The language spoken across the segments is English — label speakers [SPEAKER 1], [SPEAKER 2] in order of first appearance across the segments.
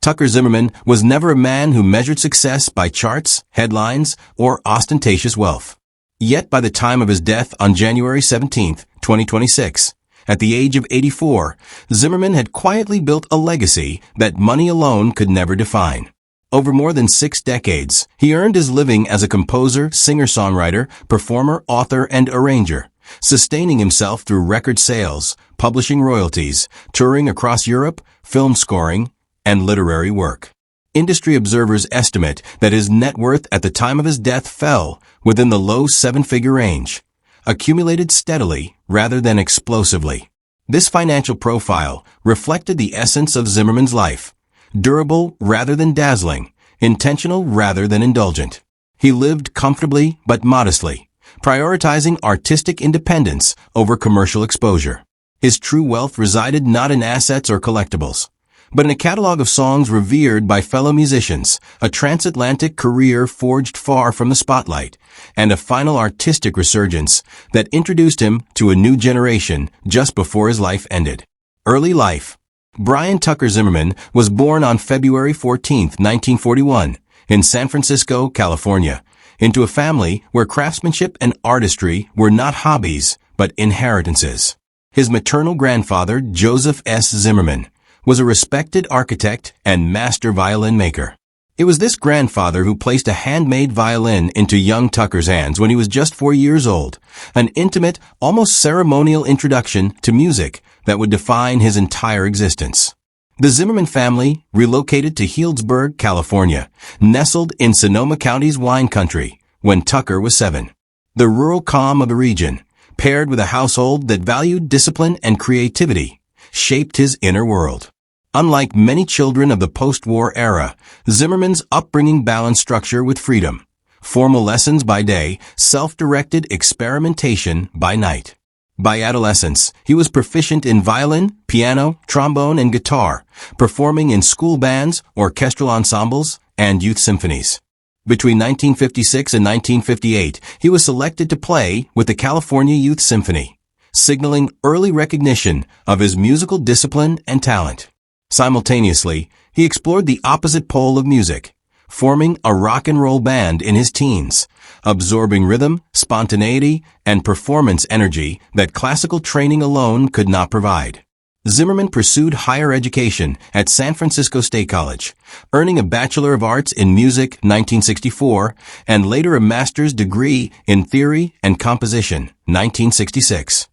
[SPEAKER 1] Tucker Zimmerman was never a man who measured success by charts, headlines, or ostentatious wealth. Yet by the time of his death on January 17, 2026, at the age of 84, Zimmerman had quietly built a legacy that money alone could never define. Over more than 6 decades, he earned his living as a composer, singer-songwriter, performer, author, and arranger, sustaining himself through record sales, publishing royalties, touring across Europe, film scoring, and literary work. Industry observers estimate that his net worth at the time of his death fell within the low 7-figure range, accumulated steadily rather than explosively. This financial profile reflected the essence of Zimmerman's life: durable rather than dazzling, intentional rather than indulgent. He lived comfortably but modestly, prioritizing artistic independence over commercial exposure. His true wealth resided not in assets or collectibles, but in a catalog of songs revered by fellow musicians, a transatlantic career forged far from the spotlight, and a final artistic resurgence that introduced him to a new generation just before his life ended. Early life. Brian Tucker Zimmerman was born on February 14, 1941, in San Francisco, California, into a family where craftsmanship and artistry were not hobbies, but inheritances. His maternal grandfather, Joseph S. Zimmerman, was a respected architect and master violin maker. It was this grandfather who placed a handmade violin into young Tucker's hands when he was just 4 years old, an intimate, almost ceremonial introduction to music that would define his entire existence. The Zimmerman family relocated to Healdsburg, California, nestled in Sonoma County's wine country, when Tucker was 7. The rural calm of the region, paired with a household that valued discipline and creativity, shaped his inner world. Unlike many children of the post-war era, Zimmerman's upbringing balanced structure with freedom. Formal lessons by day, self-directed experimentation by night. By adolescence, he was proficient in violin, piano, trombone, and guitar, performing in school bands, orchestral ensembles, and youth symphonies. Between 1956 and 1958, he was selected to play with the California Youth Symphony, signaling early recognition of his musical discipline and talent. Simultaneously, he explored the opposite pole of music, forming a rock and roll band in his teens, absorbing rhythm, spontaneity, and performance energy that classical training alone could not provide. Zimmerman pursued higher education at San Francisco State College, earning a Bachelor of Arts in Music 1964 and later a master's degree in Theory and Composition 1966.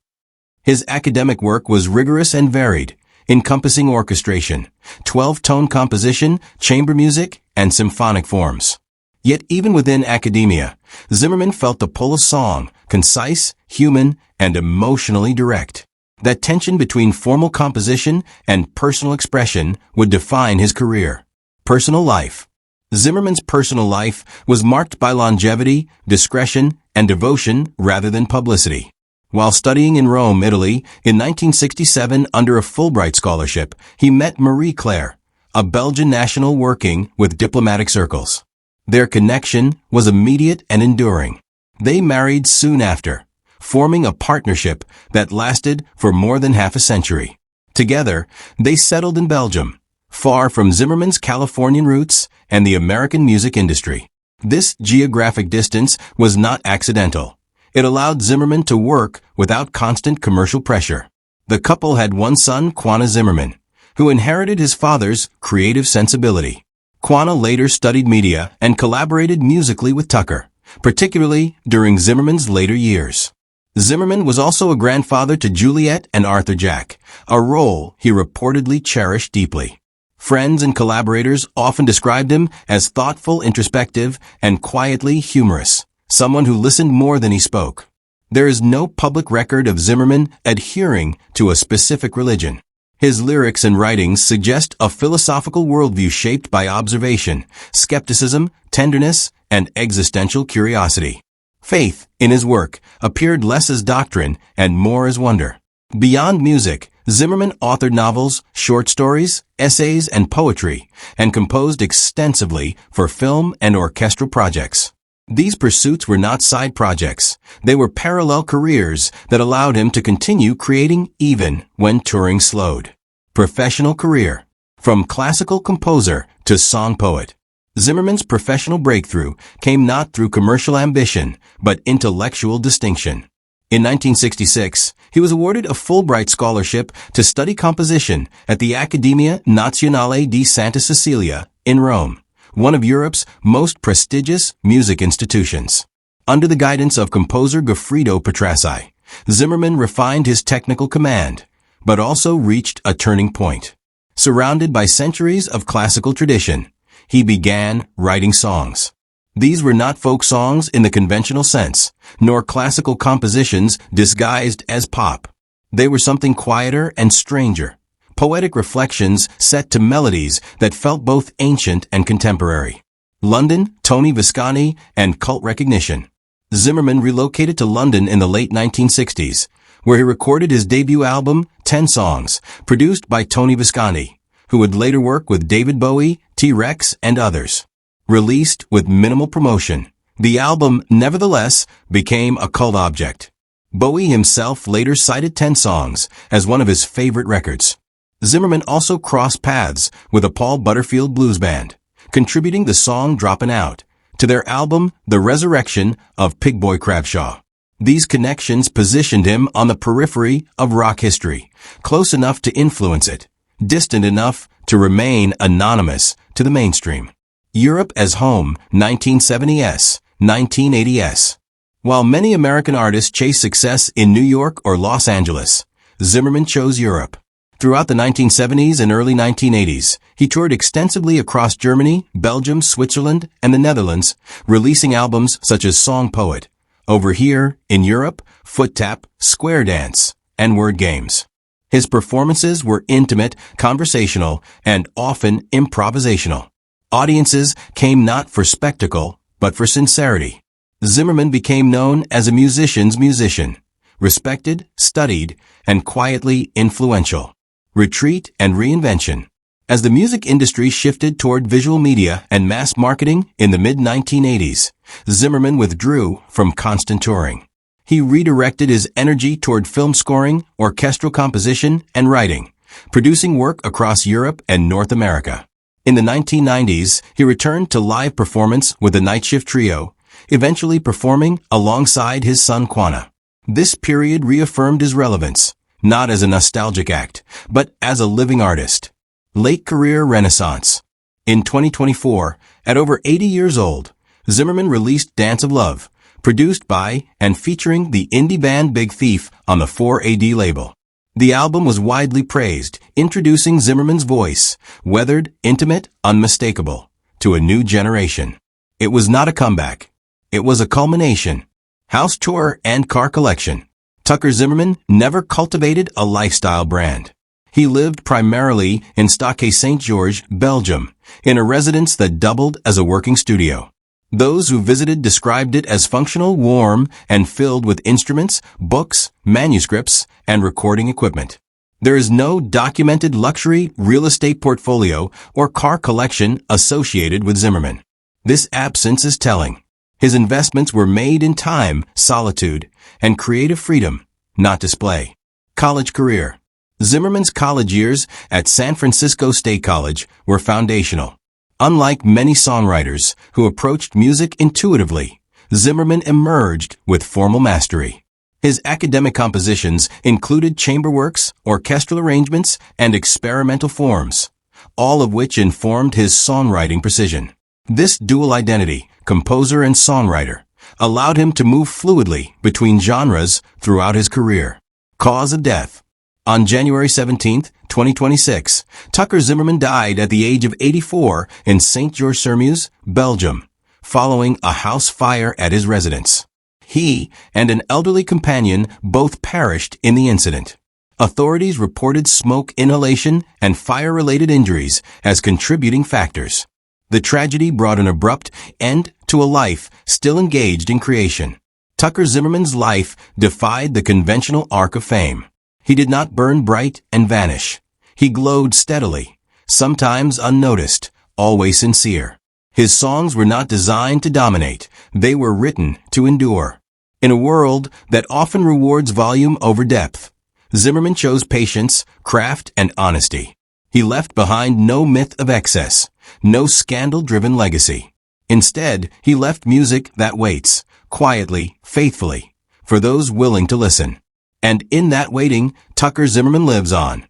[SPEAKER 1] His academic work was rigorous and varied, encompassing orchestration, 12-tone composition, chamber music, and symphonic forms. Yet even within academia, Zimmerman felt the pull of song, concise, human, and emotionally direct. That tension between formal composition and personal expression would define his career. Personal life. Zimmerman's personal life was marked by longevity, discretion, and devotion rather than publicity. While studying in Rome, Italy, in 1967 under a Fulbright scholarship, he met Marie Claire, a Belgian national working with diplomatic circles. Their connection was immediate and enduring. They married soon after, forming a partnership that lasted for more than half a century. Together, they settled in Belgium, far from Zimmerman's Californian roots and the American music industry. This geographic distance was not accidental. It allowed Zimmerman to work without constant commercial pressure. The couple had one son, Quanah Zimmerman, who inherited his father's creative sensibility. Quanah later studied media and collaborated musically with Tucker, particularly during Zimmerman's later years. Zimmerman was also a grandfather to Juliet and Arthur Jack, a role he reportedly cherished deeply. Friends and collaborators often described him as thoughtful, introspective, and quietly humorous, someone who listened more than he spoke. There is no public record of Zimmerman adhering to a specific religion. His lyrics and writings suggest a philosophical worldview shaped by observation, skepticism, tenderness, and existential curiosity. Faith, in his work, appeared less as doctrine and more as wonder. Beyond music, Zimmerman authored novels, short stories, essays, and poetry, and composed extensively for film and orchestral projects. These pursuits were not side projects. They were parallel careers that allowed him to continue creating even when touring slowed. Professional career. From classical composer to song poet, Zimmerman's professional breakthrough came not through commercial ambition, but intellectual distinction. In 1966, he was awarded a Fulbright scholarship to study composition at the Accademia Nazionale di Santa Cecilia in Rome, one of Europe's most prestigious music institutions. Under the guidance of composer Goffredo Petrassi, Zimmerman refined his technical command, but also reached a turning point. Surrounded by centuries of classical tradition, he began writing songs. These were not folk songs in the conventional sense, nor classical compositions disguised as pop. They were something quieter and stranger, poetic reflections set to melodies that felt both ancient and contemporary. London, Tony Visconti, and cult recognition. Zimmerman relocated to London in the late 1960s, where he recorded his debut album, 10 Songs, produced by Tony Visconti, who would later work with David Bowie, T-Rex, and others. Released with minimal promotion, the album, nevertheless, became a cult object. Bowie himself later cited 10 Songs as one of his favorite records. Zimmerman also crossed paths with a Paul Butterfield blues band, contributing the song Droppin' Out to their album The Resurrection of Pig Boy Crabshaw. These connections positioned him on the periphery of rock history, close enough to influence it, distant enough to remain anonymous to the mainstream. Europe as home, 1970s, 1980s. While many American artists chased success in New York or Los Angeles, Zimmerman chose Europe. Throughout the 1970s and early 1980s, he toured extensively across Germany, Belgium, Switzerland, and the Netherlands, releasing albums such as Song Poet, Over Here, in Europe, Foot Tap, Square Dance, and Word Games. His performances were intimate, conversational, and often improvisational. Audiences came not for spectacle, but for sincerity. Zimmerman became known as a musician's musician, respected, studied, and quietly influential. Retreat and reinvention. As the music industry shifted toward visual media and mass marketing in the mid-1980s, Zimmerman withdrew from constant touring. He redirected his energy toward film scoring, orchestral composition, and writing, producing work across Europe and North America. In the 1990s, he returned to live performance with the Night Shift Trio, eventually performing alongside his son Quana. This period reaffirmed his relevance, not as a nostalgic act, but as a living artist. Late career renaissance. In 2024, at over 80 years old, Zimmerman released Dance of Love, produced by and featuring the indie band Big Thief on the 4AD label. The album was widely praised, introducing Zimmerman's voice, weathered, intimate, unmistakable, to a new generation. It was not a comeback. It was a culmination. House tour and car collection. Tucker Zimmerman never cultivated a lifestyle brand. He lived primarily in Stocquet St. George, Belgium, in a residence that doubled as a working studio. Those who visited described it as functional, warm, and filled with instruments, books, manuscripts, and recording equipment. There is no documented luxury real estate portfolio or car collection associated with Zimmerman. This absence is telling. His investments were made in time, solitude, and creative freedom, not display. College career. Zimmerman's college years at San Francisco State College were foundational. Unlike many songwriters who approached music intuitively, Zimmerman emerged with formal mastery. His academic compositions included chamber works, orchestral arrangements, and experimental forms, all of which informed his songwriting precision. This dual identity, composer and songwriter, allowed him to move fluidly between genres throughout his career. Cause of death. On January 17, 2026, Tucker Zimmerman died at the age of 84 in Saint-Georges-sur-Meuse, Belgium, following a house fire at his residence. He and an elderly companion both perished in the incident. Authorities reported smoke inhalation and fire-related injuries as contributing factors. The tragedy brought an abrupt end to a life still engaged in creation. Tucker Zimmerman's life defied the conventional arc of fame. He did not burn bright and vanish. He glowed steadily, sometimes unnoticed, always sincere. His songs were not designed to dominate. They were written to endure. In a world that often rewards volume over depth, Zimmerman chose patience, craft, and honesty. He left behind no myth of excess, no scandal-driven legacy. Instead, he left music that waits, quietly, faithfully, for those willing to listen. And in that waiting, Tucker Zimmerman lives on,